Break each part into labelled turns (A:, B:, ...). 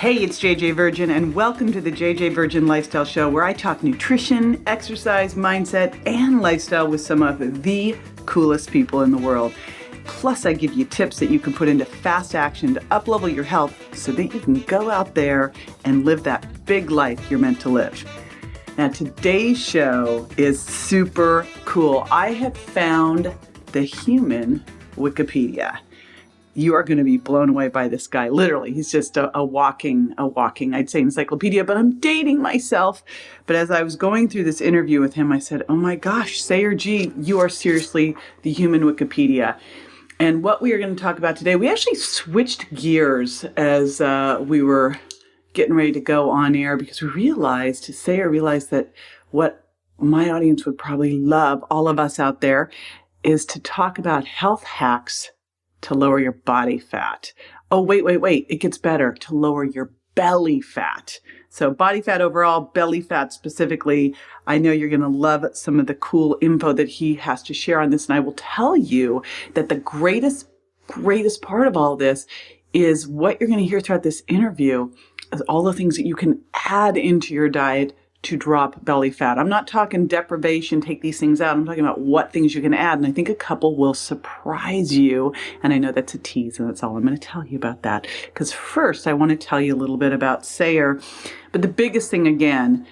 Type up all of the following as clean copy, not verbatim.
A: Hey, it's JJ Virgin, and welcome to the JJ Virgin Lifestyle Show, where I talk nutrition, exercise, mindset, and lifestyle with some of the coolest people in the world. Plus, I give you tips that you can put into fast action to uplevel your health so that you can go out there and live that big life you're meant to live. Now, today's show is super cool. I have found the human Wikipedia. You are going to be blown away by this guy. Literally, he's just a walking, I'd say, encyclopedia, but I'm dating myself. But as I was going through this interview with him, I said, oh my gosh, Sayer G, you are seriously the human Wikipedia. And what we are going to talk about today, we actually switched gears as we were getting ready to go on air because Sayer realized that what my audience would probably love, all of us out there, is to talk about health hacks to lower your body fat. Oh, wait. It gets better. To lower your belly fat. So body fat overall, belly fat specifically. I know you're going to love some of the cool info that he has to share on this. And I will tell you that the greatest part of all this is what you're going to hear throughout this interview is all the things that you can add into your diet to drop belly fat. I'm not talking deprivation, take these things out. I'm talking about what things you can add. And I think a couple will surprise you. And I know that's a tease, and that's all I'm going to tell you about that. Because first, I want to tell you a little bit about Sayer. But the biggest thing, again,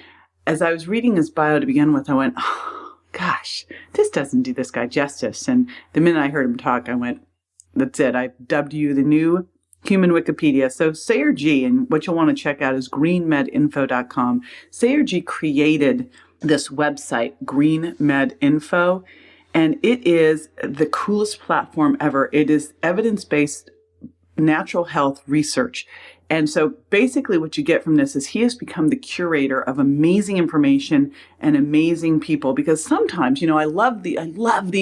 A: as I was reading his bio to begin with, I went, oh, gosh, this doesn't do this guy justice. And the minute I heard him talk, I went, that's it. I've dubbed you the new human Wikipedia. So Sayer G, and what you'll want to check out is greenmedinfo.com. Sayer G created this website, Green Med Info, and it is the coolest platform ever. It is evidence-based natural health research. And so basically what you get from this is he has become the curator of amazing information and amazing people, because sometimes, I love the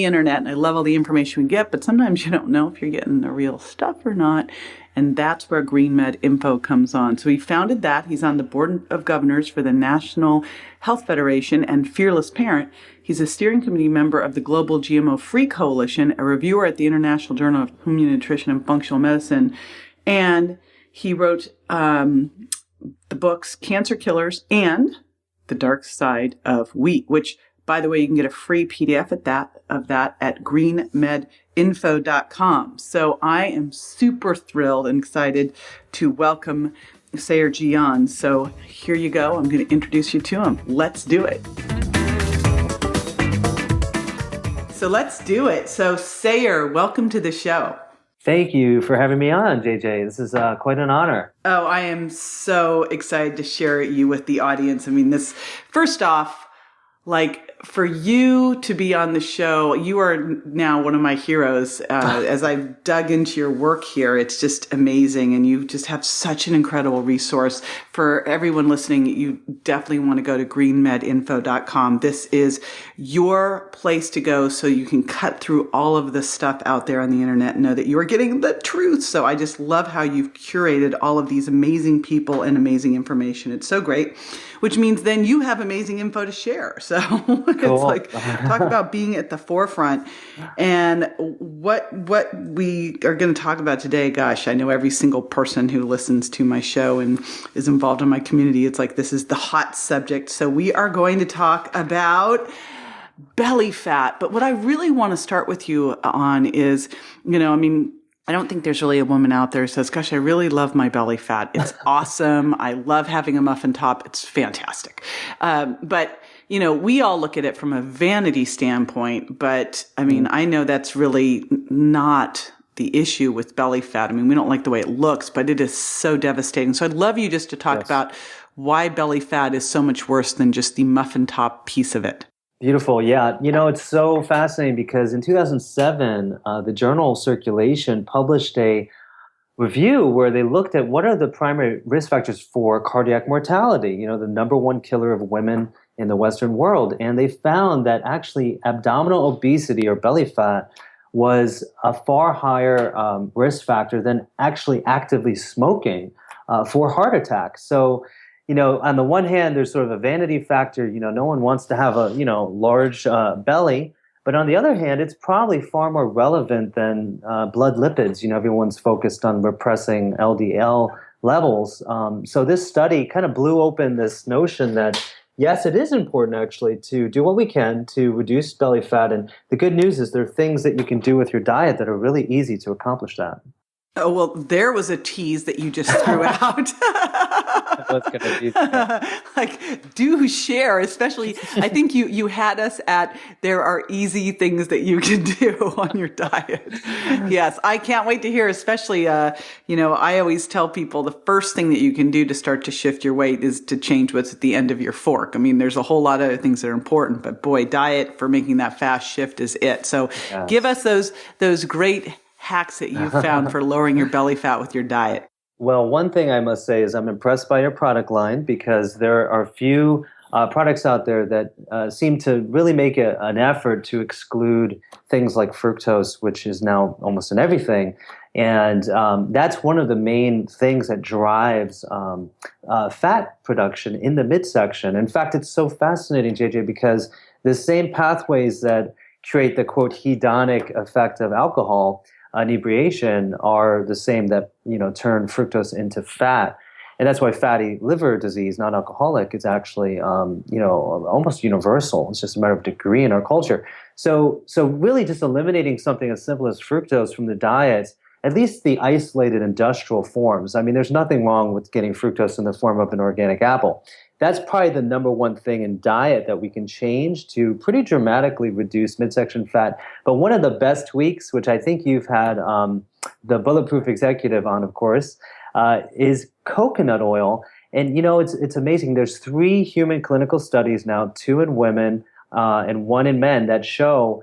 A: internet and I love all the information we get, but sometimes you don't know if you're getting the real stuff or not. And that's where Green Med Info comes on. So he founded that. He's on the board of governors for the National Health Federation and Fearless Parent. He's a steering committee member of the Global GMO-Free Coalition, a reviewer at the International Journal of Human Nutrition and Functional Medicine. And he wrote the books Cancer Killers and The Dark Side of Wheat, which, by the way, you can get a free PDF of that at greenmedinfo.com. So I am super thrilled and excited to welcome Sayer G on. So here you go. I'm going to introduce you to him. Let's do it. So Sayer, welcome to the show.
B: Thank you for having me on, JJ. This is quite an honor.
A: Oh, I am so excited to share you with the audience. I mean, first off, for you to be on the show, you are now one of my heroes. As I've dug into your work here, it's just amazing. And you just have such an incredible resource. For everyone listening, you definitely want to go to greenmedinfo.com. This is your place to go so you can cut through all of the stuff out there on the internet and know that you are getting the truth. So I just love how you've curated all of these amazing people and amazing information. It's so great, which means then you have amazing info to share. So
B: Cool.
A: It's talk about being at the forefront. And what we are going to talk about today, gosh, I know every single person who listens to my show and is involved in my community, it's like this is the hot subject. So we are going to talk about belly fat. But what I really want to start with you on is, I don't think there's really a woman out there who says, gosh, I really love my belly fat. It's awesome. I love having a muffin top. It's fantastic. But we all look at it from a vanity standpoint, but I know that's really not the issue with belly fat. We don't like the way it looks, but it is so devastating. So I'd love you just to talk about why belly fat is so much worse than just the muffin top piece of it.
B: Beautiful. Yeah. It's so fascinating because in 2007, the journal Circulation published a review where they looked at what are the primary risk factors for cardiac mortality, the number one killer of women in the Western world. And they found that actually abdominal obesity or belly fat was a far higher risk factor than actually actively smoking for heart attacks. So, on the one hand, there's sort of a vanity factor. No one wants to have a, large belly. But on the other hand, it's probably far more relevant than blood lipids. Everyone's focused on repressing LDL levels. So this study kind of blew open this notion that yes, it is important actually to do what we can to reduce belly fat. And the good news is there are things that you can do with your diet that are really easy to accomplish that.
A: Oh, well, there was a tease that you just threw out.
B: What's going to be that?
A: Like, do share, especially, I think you had us at, there are easy things that you can do on your diet. Yes, I can't wait to hear, especially, I always tell people the first thing that you can do to start to shift your weight is to change what's at the end of your fork. I mean, there's a whole lot of other things that are important, but boy, diet for making that fast shift is it. So give us those great hacks that you found for lowering your belly fat with your diet.
B: Well, one thing I must say is I'm impressed by your product line because there are few products out there that seem to really make an effort to exclude things like fructose, which is now almost in everything. And that's one of the main things that drives fat production in the midsection. In fact, it's so fascinating, JJ, because the same pathways that create the, quote, hedonic effect of alcohol inebriation are the same that turn fructose into fat, and that's why fatty liver disease, non-alcoholic, is actually almost universal. It's just a matter of degree in our culture. So really, just eliminating something as simple as fructose from the diet, at least the isolated industrial forms. I mean, there's nothing wrong with getting fructose in the form of an organic apple. That's probably the number one thing in diet that we can change to pretty dramatically reduce midsection fat. But one of the best tweaks, which I think you've had the Bulletproof Executive on, of course, is coconut oil. And it's amazing. There's 3 human clinical studies now, 2 in women and 1 in men, that show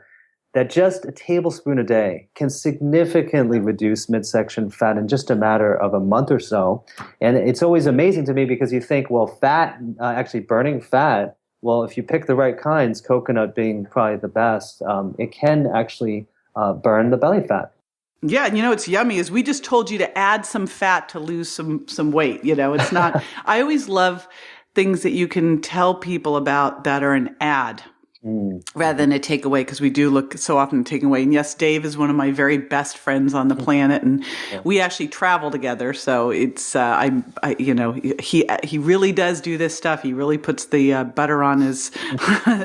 B: that just a tablespoon a day can significantly reduce midsection fat in just a matter of a month or so. And it's always amazing to me because you think, well, fat, actually burning fat, well, if you pick the right kinds, coconut being probably the best, it can actually burn the belly fat.
A: Yeah, and it's yummy is we just told you to add some fat to lose some weight. It's not, I always love things that you can tell people about that are an ad. Rather than a takeaway, because we do look so often at takeaway. And yes, Dave is one of my very best friends on the planet, and we actually travel together. So it's he really does do this stuff. He really puts the butter on his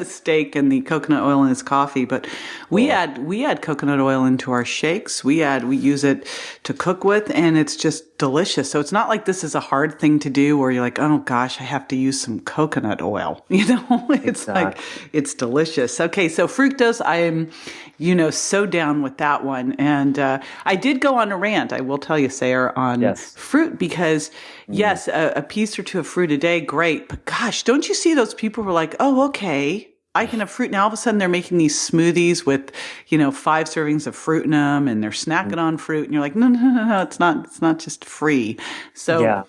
A: steak and the coconut oil in his coffee. But we add coconut oil into our shakes. We use it to cook with, and it's just delicious. So it's not like this is a hard thing to do where you're like, oh gosh, I have to use some coconut oil. It's like it's delicious. Okay, so fructose, I am, so down with that one. And I did go on a rant, I will tell you, Sayer, on fruit because, yes, a piece or two of fruit a day, great. But gosh, don't you see those people who are like, oh, okay, I can have fruit. Now all of a sudden they're making these smoothies with, 5 servings of fruit in them, and they're snacking on fruit. And you're like, no, it's not just free. So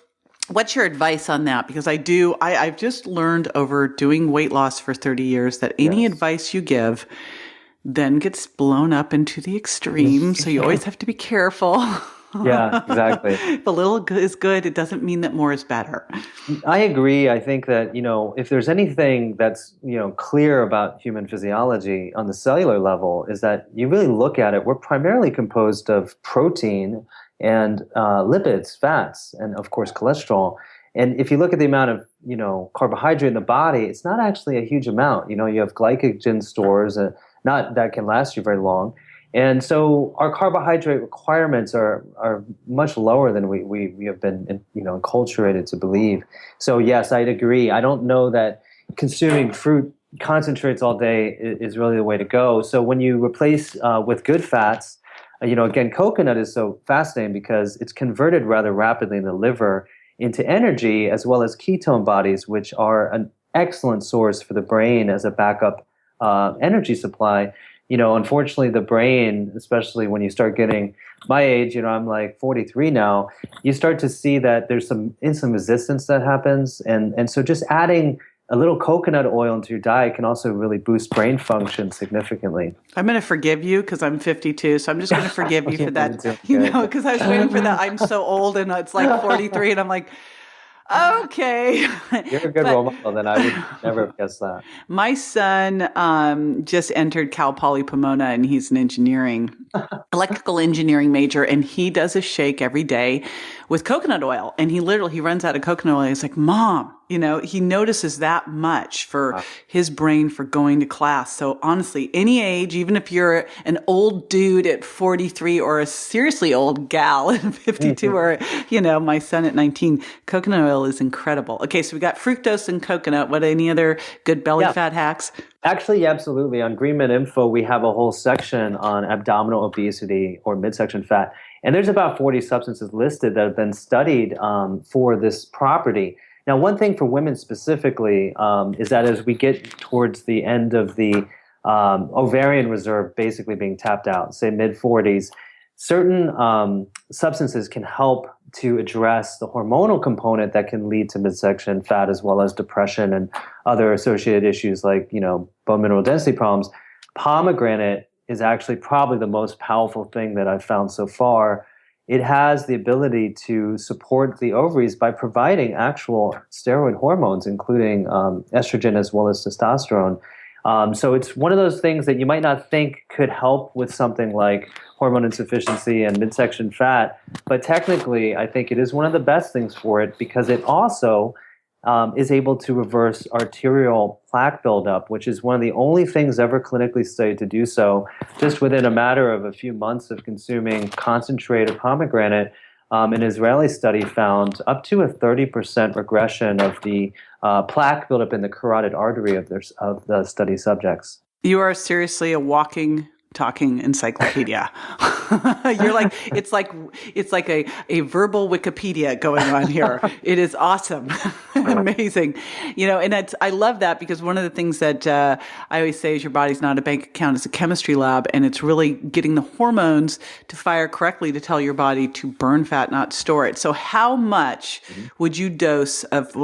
A: what's your advice on that? Because I've just learned over doing weight loss for 30 years that any advice you give then gets blown up into the extreme. So you always have to be careful.
B: Yeah, exactly.
A: If a little is good, it doesn't mean that more is better.
B: I agree. I think that, if there's anything that's, clear about human physiology on the cellular level is that you really look at it, we're primarily composed of protein and lipids, fats, and of course cholesterol. And if you look at the amount of, carbohydrate in the body, it's not actually a huge amount. You have glycogen stores, not that can last you very long. And so our carbohydrate requirements are much lower than we have been, enculturated to believe. So yes, I'd agree. I don't know that consuming fruit concentrates all day is really the way to go. So when you replace with good fats, again, coconut is so fascinating because it's converted rather rapidly in the liver into energy as well as ketone bodies, which are an excellent source for the brain as a backup energy supply. Unfortunately, the brain, especially when you start getting my age, I'm like 43 now, you start to see that there's some insulin resistance that happens. And so just adding a little coconut oil into your diet can also really boost brain function significantly.
A: I'm going to forgive you because I'm 52, so I'm just going to forgive you for that. Because I was waiting for that. I'm so old and it's like 43, and I'm like, Okay.
B: You're a good
A: But
B: role model, then I would never have guessed that.
A: my son just entered Cal Poly Pomona, and he's an electrical engineering major, and he does a shake every day with coconut oil. And he runs out of coconut oil. He's like, Mom, he notices that much for
B: Wow.
A: his brain for going to class. So honestly, any age, even if you're an old dude at 43 or a seriously old gal at 52 or, my son at 19, coconut oil is incredible. Okay. So we got fructose and coconut. What, any other good belly
B: Yeah.
A: fat hacks?
B: Actually, absolutely. On GreenMed Info, we have a whole section on abdominal obesity or midsection fat. And there's about 40 substances listed that have been studied for this property. Now, one thing for women specifically is that as we get towards the end of the ovarian reserve basically being tapped out, say mid-40s, certain substances can help to address the hormonal component that can lead to midsection fat as well as depression and other associated issues like, bone mineral density problems. Pomegranate is actually probably the most powerful thing that I've found so far. It has the ability to support the ovaries by providing actual steroid hormones, including estrogen as well as testosterone. So it's one of those things that you might not think could help with something like hormone insufficiency and midsection fat, but technically I think it is one of the best things for it because it also is able to reverse arterial plaque buildup, which is one of the only things ever clinically studied to do so. Just within a matter of a few months of consuming concentrate of pomegranate, an Israeli study found up to a 30% regression of the plaque buildup in the carotid artery of the study subjects.
A: You are seriously a walking, talking encyclopedia. It's like a verbal Wikipedia going on here. It is awesome. Amazing. And I love that because one of the things that I always say is your body's not a bank account, it's a chemistry lab, and it's really getting the hormones to fire correctly to tell your body to burn fat, not store it. So how much would you dose of,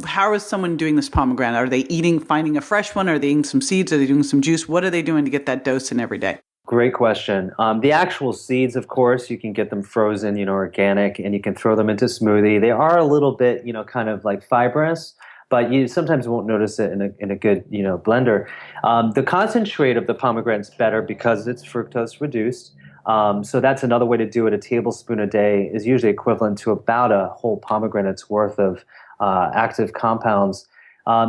A: how is someone doing this pomegranate? Are they finding a fresh one? Are they eating some seeds? Are they doing some juice? What are they doing to get that dose in every day?
B: Great question. The actual seeds, of course, you can get them frozen, organic, and you can throw them into smoothie. They are a little bit, kind of like fibrous, but you sometimes won't notice it in a good, blender. The concentrate of the pomegranate is better because it's fructose reduced. So that's another way to do it. A tablespoon a day is usually equivalent to about a whole pomegranate's worth of active compounds.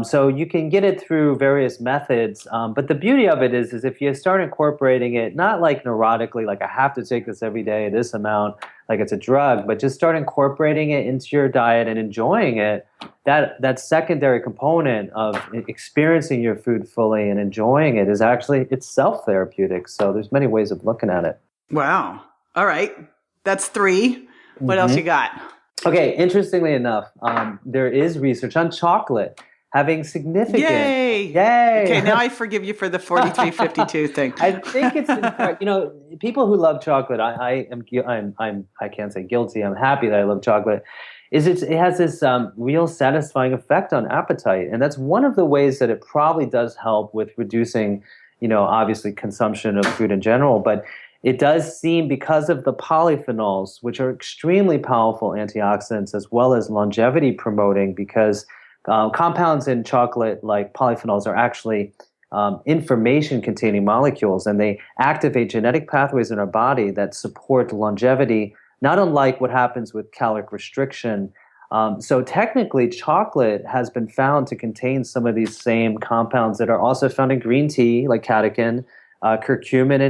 B: So you can get it through various methods, but the beauty of it is if you start incorporating it, not like neurotically, like I have to take this every day, this amount, like it's a drug, but just start incorporating it into your diet and enjoying it, that secondary component of experiencing your food fully and enjoying it is actually, it's self-therapeutic. So there's many ways of looking at it.
A: Wow. All right. That's 3. What else you got?
B: Okay. Interestingly enough, there is research on chocolate having significant.
A: Yay! Okay, now I forgive you for the 4352 thing.
B: I think it's people who love chocolate. I can't say guilty. I'm happy that I love chocolate. It has this real satisfying effect on appetite, and that's one of the ways that it probably does help with reducing, obviously consumption of food in general, but. It does seem because of the polyphenols, which are extremely powerful antioxidants as well as longevity promoting, because compounds in chocolate like polyphenols are actually information-containing molecules, and they activate genetic pathways in our body that support longevity, not unlike what happens with caloric restriction. So technically, chocolate has been found to contain some of these same compounds that are also found in green tea, like catechin, curcumin,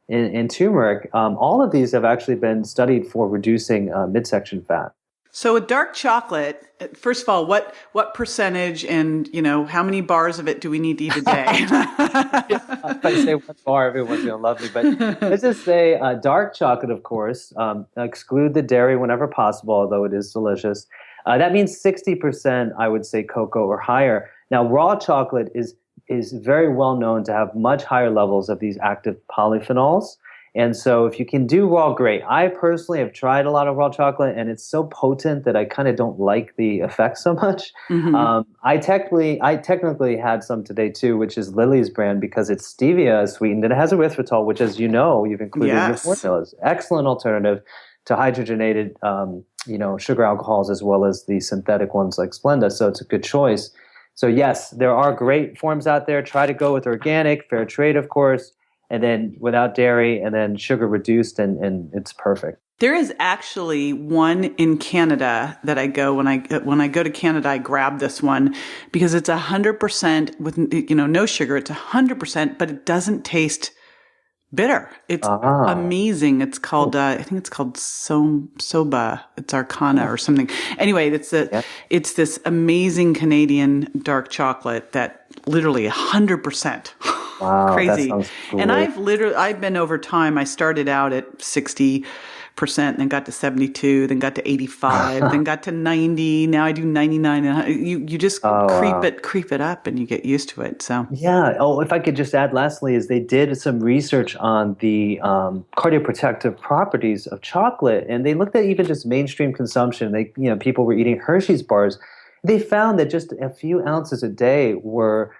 B: and turmeric. All of these have actually been studied for reducing midsection fat.
A: So with dark chocolate, first of all, what percentage and, how many bars of it do we need to eat a day?
B: If I say one bar, everyone's going to love me. But let's just say dark chocolate, of course. Exclude the dairy whenever possible, although it is delicious. That means 60%, I would say, cocoa or higher. Now, raw chocolate is very well known to have much higher levels of these active polyphenols. And so if you can do raw, great. I personally have tried a lot of raw chocolate, and it's so potent that I kind of don't like the effect so much. Mm-hmm. I technically had some today too, which is Lily's brand, because it's stevia sweetened and it has erythritol, which, as you know, you've included in your formulas. Excellent alternative to hydrogenated sugar alcohols as well as the synthetic ones like Splenda. So it's a good choice. So yes, there are great forms out there. Try to go with organic, fair trade, of course, and then without dairy, and then sugar reduced, and it's perfect.
A: There is actually one in Canada that I go when I go to Canada, I grab this one because it's 100% with no sugar. It's 100%, but it doesn't taste bitter. It's amazing. It's called I think it's called Soba. It's Arcana or something. Anyway, it's this amazing Canadian dark chocolate that literally 100%.
B: Wow,
A: Crazy.
B: that sounds great.
A: And I've been over time. I started out at 60%, then got to 72, then got to 85, then got to 90. Now I do 99. And you just creep it up, and you get used to it. So
B: yeah. Oh, if I could just add, lastly, is they did some research on the cardioprotective properties of chocolate, and they looked at even just mainstream consumption. People were eating Hershey's bars. They found that just a few ounces a day were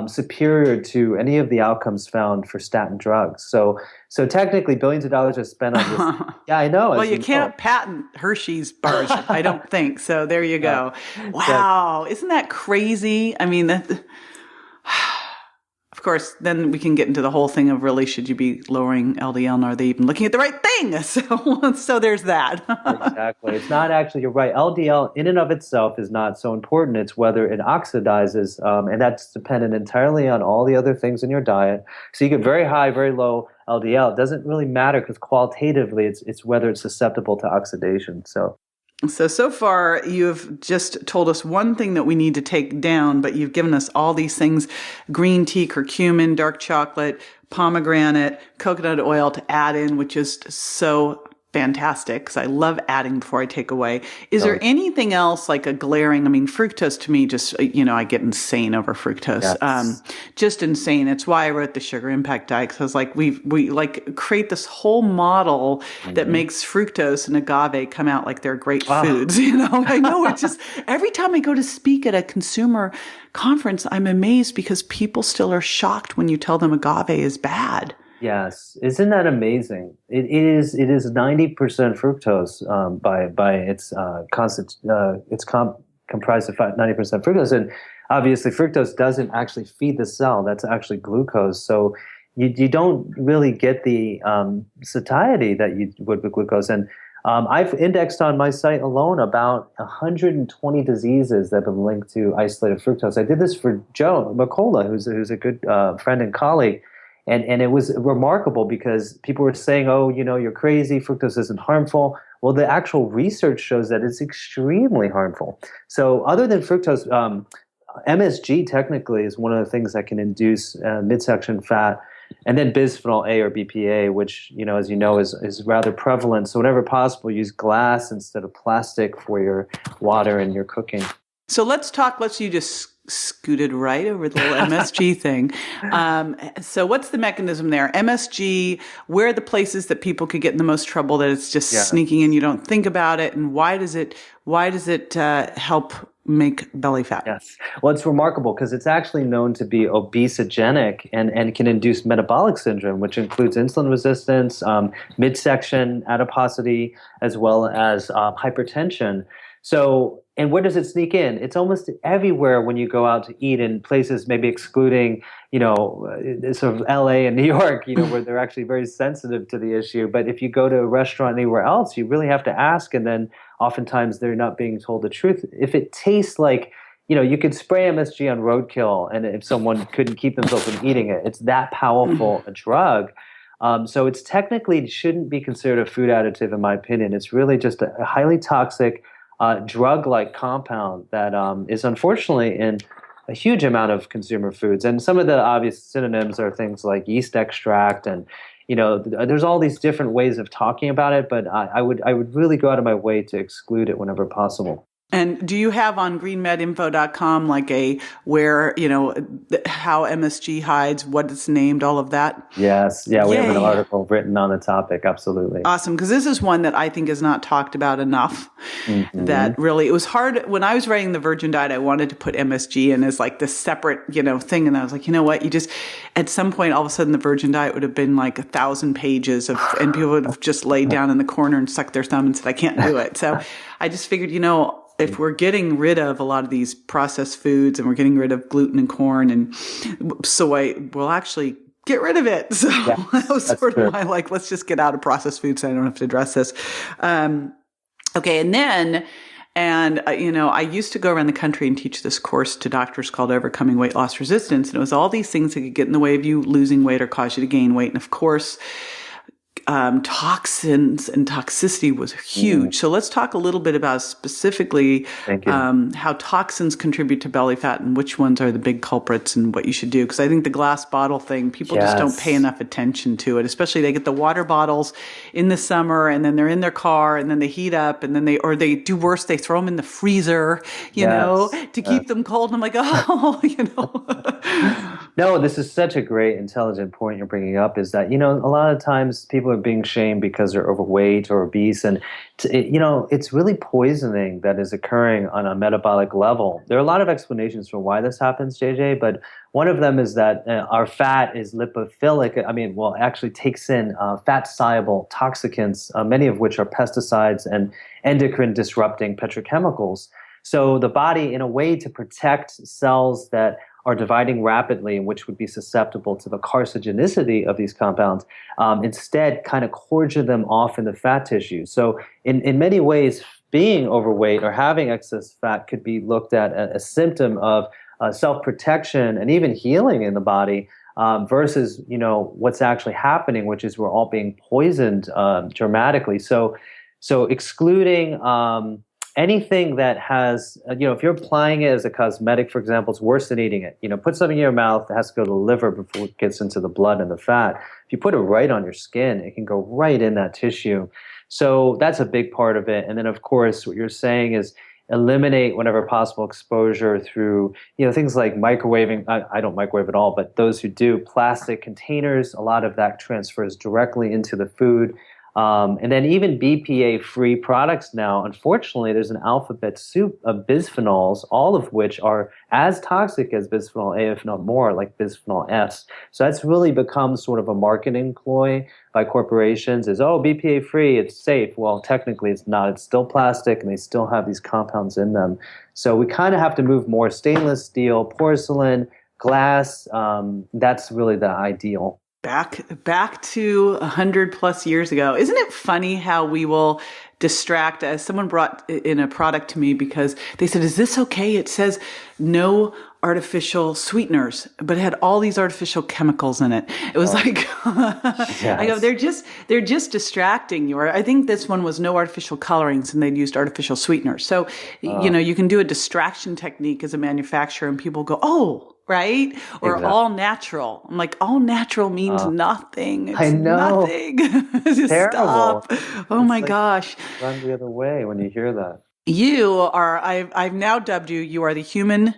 B: superior to any of the outcomes found for statin drugs. So technically, billions of dollars are spent on this. Yeah, I know.
A: Well, you can't patent Hershey's bars, I don't think. So there you go. Wow, isn't that crazy? I mean, of course, then we can get into the whole thing of really should you be lowering LDL, and are they even looking at the right thing? So there's that.
B: Exactly. It's not actually, you're right. LDL in and of itself is not so important. It's whether it oxidizes, and that's dependent entirely on all the other things in your diet. So you get very high, very low LDL. It doesn't really matter because qualitatively it's whether it's susceptible to oxidation.
A: So far, you've just told us one thing that we need to take down, but you've given us all these things: green tea, curcumin, dark chocolate, pomegranate, coconut oil to add in, which is so fantastic because I love adding before I take away. Is there anything else like a glaring, fructose to me just, I get insane over fructose.
B: Yes.
A: Just insane. It's why I wrote the Sugar Impact Diet, because I was like, we like create this whole model that makes fructose and agave come out like they're great foods. I know, it's just every time I go to speak at a consumer conference, I'm amazed because people still are shocked when you tell them agave is bad.
B: Yes, isn't that amazing? It is 90% fructose by its comprised of 90% fructose, and obviously fructose doesn't actually feed the cell. That's actually glucose. So you don't really get the satiety that you would with glucose. And I've indexed on my site alone about 120 diseases that have been linked to isolated fructose. I did this for Joe McCullough, who's a good friend and colleague. And it was remarkable because people were saying, oh, you're crazy, fructose isn't harmful. Well, the actual research shows that it's extremely harmful. So other than fructose, MSG technically is one of the things that can induce midsection fat, and then bisphenol A or BPA, which, as you know, is rather prevalent. So whenever possible, use glass instead of plastic for your water and your cooking.
A: So let's you just scooted right over the little MSG thing. So what's the mechanism there? MSG, where are the places that people could get in the most trouble, that it's just sneaking in, you don't think about it, and why does it help make belly fat?
B: Yes. Well, it's remarkable because it's actually known to be obesogenic and can induce metabolic syndrome, which includes insulin resistance, midsection adiposity, as well as hypertension. So, and where does it sneak in? It's almost everywhere when you go out to eat in places, maybe excluding, sort of LA and New York, where they're actually very sensitive to the issue. But if you go to a restaurant anywhere else, you really have to ask. And then oftentimes they're not being told the truth. If it tastes like, you could spray MSG on roadkill, and if someone couldn't keep themselves from eating it, it's that powerful a drug. So it's technically shouldn't be considered a food additive, in my opinion. It's really just a highly toxic drug-like compound that is unfortunately in a huge amount of consumer foods. And some of the obvious synonyms are things like yeast extract, and there's all these different ways of talking about it. But I would really go out of my way to exclude it whenever possible.
A: And do you have on greenmedinfo.com like a where, how MSG hides, what it's named, all of that?
B: Yes. Yeah, we have an
A: Yay.
B: article written on the topic. Absolutely.
A: Awesome. Because this is one that I think is not talked about enough.
B: Hmm.
A: That really, it was hard. When I was writing the Virgin Diet, I wanted to put MSG in as like this separate, thing. And I was like, you know what? At some point, all of a sudden, the Virgin Diet would have been like 1,000 pages and people would have just laid down in the corner and sucked their thumb and said, I can't do it. So I just figured, if we're getting rid of a lot of these processed foods and we're getting rid of gluten and corn and soy, we'll actually get rid of it. So
B: Yeah,
A: that was
B: that's
A: sort
B: true.
A: of my let's just get out of processed foods so I don't have to address this. Okay. I used to go around the country and teach this course to doctors called Overcoming Weight Loss Resistance. And it was all these things that could get in the way of you losing weight or cause you to gain weight. And of course, toxins and toxicity was huge. So let's talk a little bit about specifically
B: Thank you.
A: how toxins contribute to belly fat and which ones are the big culprits and what you should do. Because I think the glass bottle thing, people just don't pay enough attention to it. Especially they get the water bottles in the summer and then they're in their car and then they heat up and then they do worse. They throw them in the freezer, to keep them cold. And I'm like,
B: No, this is such a great, intelligent point you're bringing up is that, a lot of times people are being shamed because they're overweight or obese. And, it's really poisoning that is occurring on a metabolic level. There are a lot of explanations for why this happens, JJ, but one of them is that our fat is lipophilic. Actually takes in fat-soluble toxicants, many of which are pesticides and endocrine disrupting petrochemicals. So the body, in a way to protect cells that are dividing rapidly and which would be susceptible to the carcinogenicity of these compounds, instead kind of cordon them off in the fat tissue. So in many ways, being overweight or having excess fat could be looked at as a symptom of self-protection and even healing in the body versus, what's actually happening, which is we're all being poisoned dramatically. So excluding anything that has, if you're applying it as a cosmetic, for example, it's worse than eating it. Put something in your mouth, it has to go to the liver before it gets into the blood and the fat. If you put it right on your skin, it can go right in that tissue. So that's a big part of it. And then, of course, what you're saying is eliminate whenever possible exposure through, things like microwaving. I don't microwave at all, but those who do, plastic containers, a lot of that transfers directly into the food. And then even BPA-free products now, unfortunately, there's an alphabet soup of bisphenols, all of which are as toxic as bisphenol A, if not more, like bisphenol S. So that's really become sort of a marketing ploy by corporations is, BPA-free, it's safe. Well, technically it's not. It's still plastic, and they still have these compounds in them. So we kind of have to move more stainless steel, porcelain, glass. That's really the ideal.
A: Back to 100 plus years ago. Isn't it funny how we will distract? As someone brought in a product to me because they said, is this okay? It says no artificial sweeteners, but it had all these artificial chemicals in it. It was like, I go, they're just distracting you. Or I think this one was no artificial colorings and they'd used artificial sweeteners. So, you can do a distraction technique as a manufacturer and people go, right? Or exactly. All natural. I'm like, all natural means nothing. It's
B: I know.
A: Nothing. Just
B: terrible.
A: Stop. Oh my gosh.
B: Run the other way when you hear that.
A: You are, I've now dubbed you, you are the human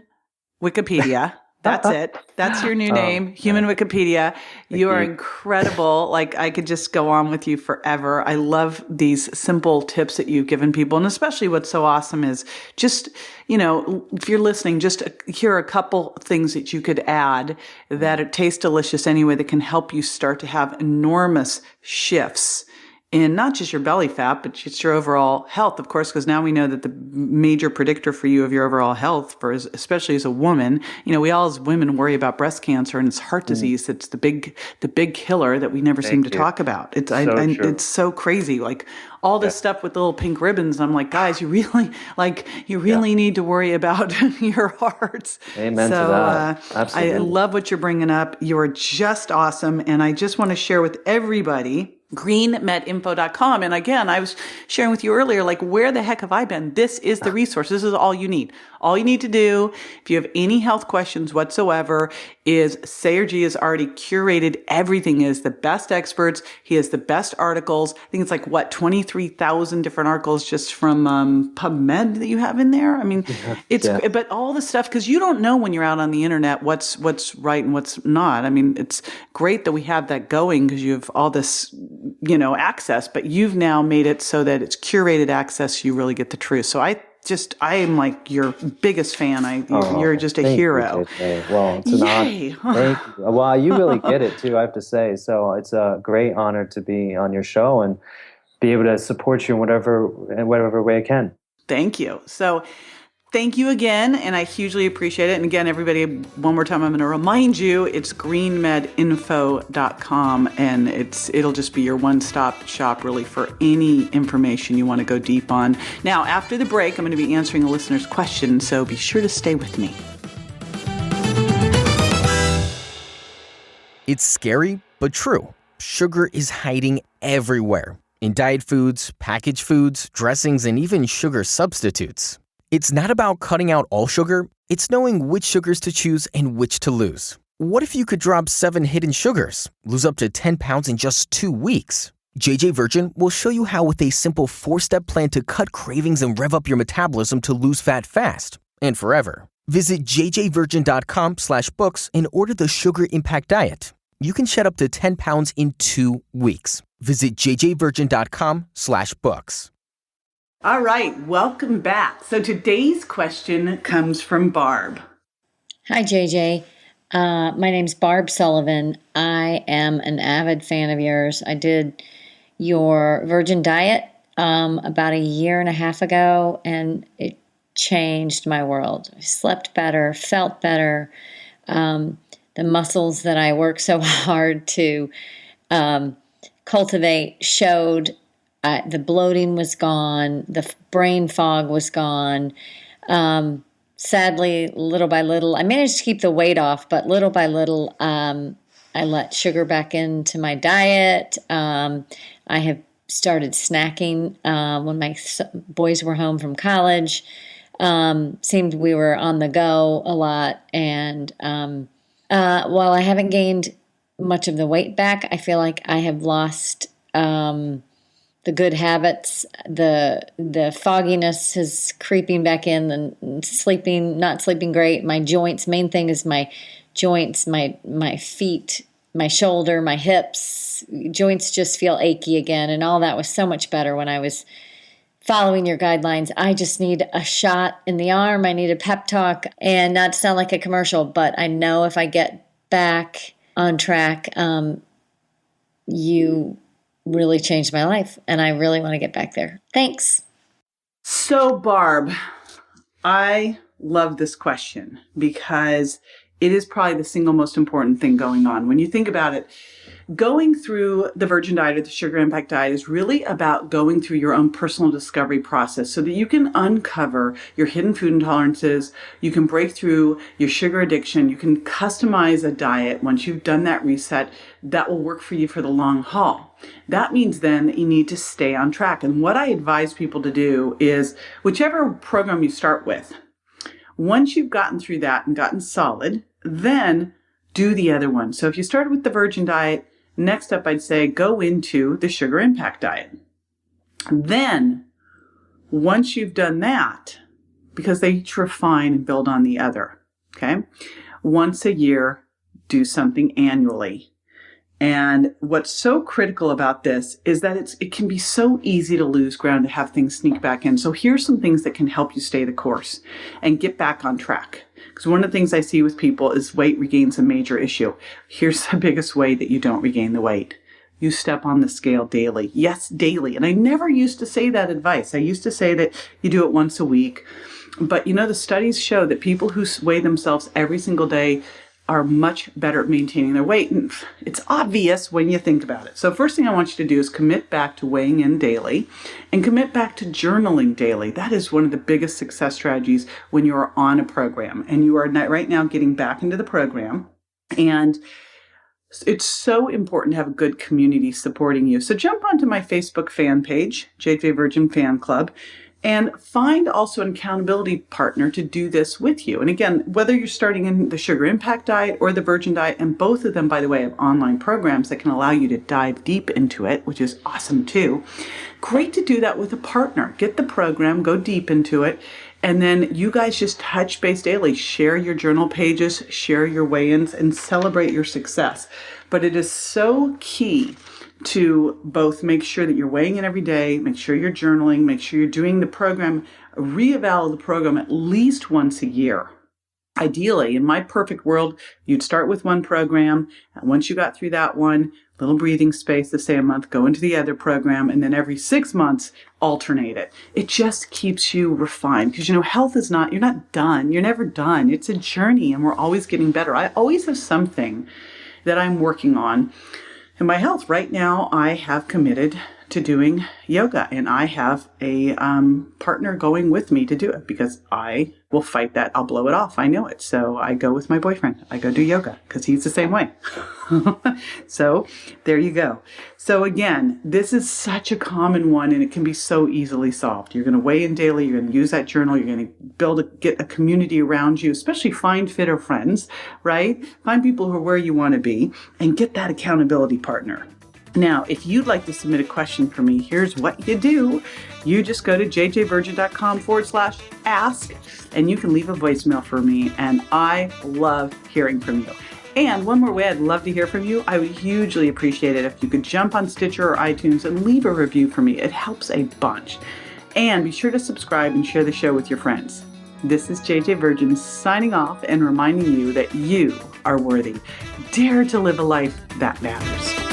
A: Wikipedia. That's it. That's your new name, Human Wikipedia. You are incredible. Like, I could just go on with you forever. I love these simple tips that you've given people. And especially what's so awesome is just, if you're listening, just here are a couple things that you could add that taste delicious anyway that can help you start to have enormous shifts in not just your belly fat, but just your overall health, of course, because now we know that the major predictor for you of your overall health, especially as a woman, we all as women worry about breast cancer and it's heart disease. It's the big killer that we never seem to talk about. It's so crazy. Like all this stuff with the little pink ribbons. I'm like, guys, you really need to worry about your hearts.
B: Amen to that. Absolutely.
A: I love what you're bringing up. You're just awesome. And I just want to share with everybody greenmedinfo.com. And again, I was sharing with you earlier, like, where the heck have I been? This is the resource. This is all you need. All you need to do, if you have any health questions whatsoever, is Sayer G has already curated everything. He has the best experts. He has the best articles. I think it's like, 23,000 different articles just from PubMed that you have in there. I mean, but all the stuff, because you don't know when you're out on the internet what's right and what's not. I mean, it's great that we have that going because you have all this, access, but you've now made it so that it's curated access. So you really get the truth. So I am like your biggest fan. You're just a hero.
B: You, well, it's an honor. Thank you. Well, you really get it too, I have to say. So it's a great honor to be on your show and be able to support you in whatever way I can.
A: Thank you. So thank you again, and I hugely appreciate it. And again, everybody, one more time, I'm going to remind you, it's greenmedinfo.com, and it'll just be your one-stop shop, really, for any information you want to go deep on. Now, after the break, I'm going to be answering a listener's question, so be sure to stay with me.
C: It's scary, but true. Sugar is hiding everywhere. In diet foods, packaged foods, dressings, and even sugar substitutes. It's not about cutting out all sugar, it's knowing which sugars to choose and which to lose. What if you could drop 7 hidden sugars, lose up to 10 pounds in just 2 weeks? JJ Virgin will show you how with a simple 4-step plan to cut cravings and rev up your metabolism to lose fat fast and forever. Visit jjvirgin.com/books and order the Sugar Impact Diet. You can shed up to 10 pounds in 2 weeks. Visit jjvirgin.com/books.
A: All right, welcome back. So today's question comes from Barb.
D: Hi, JJ. My name's Barb Sullivan. I am an avid fan of yours. I did your Virgin Diet about a year and a half ago, and it changed my world. I slept better, felt better. The muscles that I worked so hard to cultivate showed. The bloating was gone. The brain fog was gone. Sadly, little by little, I managed to keep the weight off, but little by little, I let sugar back into my diet. I have started snacking when my boys were home from college. Seemed we were on the go a lot. And while I haven't gained much of the weight back, I feel like I have lost the good habits. The fogginess is creeping back in, and not sleeping great. My joints, main thing is my joints, my feet, my shoulder, my hips. Joints just feel achy again, and all that was so much better when I was following your guidelines. I just need a shot in the arm. I need a pep talk, and not to sound like a commercial, but I know if I get back on track, you really changed my life, and I really want to get back there. Thanks.
A: So, Barb, I love this question because it is probably the single most important thing going on. When you think about it, going through the Virgin Diet or the Sugar Impact Diet is really about going through your own personal discovery process so that you can uncover your hidden food intolerances, you can break through your sugar addiction, you can customize a diet once you've done that reset that will work for you for the long haul. That means then that you need to stay on track. And what I advise people to do is whichever program you start with, once you've gotten through that and gotten solid, then do the other one. So if you started with the Virgin Diet, next up I'd say go into the Sugar Impact Diet. Then, once you've done that, because they each refine and build on the other, okay? Once a year, do something annually. And what's so critical about this is that it can be so easy to lose ground, to have things sneak back in. So here's some things that can help you stay the course and get back on track. Because one of the things I see with people is weight regain's a major issue. Here's the biggest way that you don't regain the weight. You step on the scale daily. Yes, daily. And I never used to say that advice. I used to say that you do it once a week. But the studies show that people who weigh themselves every single day are much better at maintaining their weight. And it's obvious when you think about it. So first thing I want you to do is commit back to weighing in daily and commit back to journaling daily. That is one of the biggest success strategies when you're on a program and you are right now getting back into the program. And It's so important to have a good community supporting you. So jump onto my Facebook fan page, JJ Virgin Fan Club, and find also an accountability partner to do this with you. And again, whether you're starting in the sugar impact diet or the virgin diet, and both of them, by the way, have online programs that can allow you to dive deep into it, which is awesome too. Great to do that with a partner. Get the program, go deep into it, and then you guys just touch base daily. Share your journal pages, share your weigh-ins, and celebrate your success. But it is so key to both make sure that you're weighing in every day, make sure you're journaling, make sure you're doing the program, reeval the program at least once a year. Ideally, in my perfect world, you'd start with one program, and once you got through that one, little breathing space to say a month, go into the other program, and then every 6 months, alternate it. It just keeps you refined because, health is you're not done. You're never done. It's a journey, and we're always getting better. I always have something that I'm working on in my health. Right now, I have committed to doing yoga, and I have a partner going with me to do it because I will fight that. I'll blow it off. I know it. So I go with my boyfriend. I go do yoga because he's the same way. So there you go. So again, this is such a common one, and it can be so easily solved. You're going to weigh in daily. You're going to use that journal. You're going to get a community around you, especially find fitter friends, right? Find people who are where you want to be and get that accountability partner. Now, if you'd like to submit a question for me, here's what you do. You just go to jjvirgin.com/ask, and you can leave a voicemail for me, and I love hearing from you. And one more way I'd love to hear from you, I would hugely appreciate it if you could jump on Stitcher or iTunes and leave a review for me. It helps a bunch. And be sure to subscribe and share the show with your friends. This is JJ Virgin signing off and reminding you that you are worthy. Dare to live a life that matters.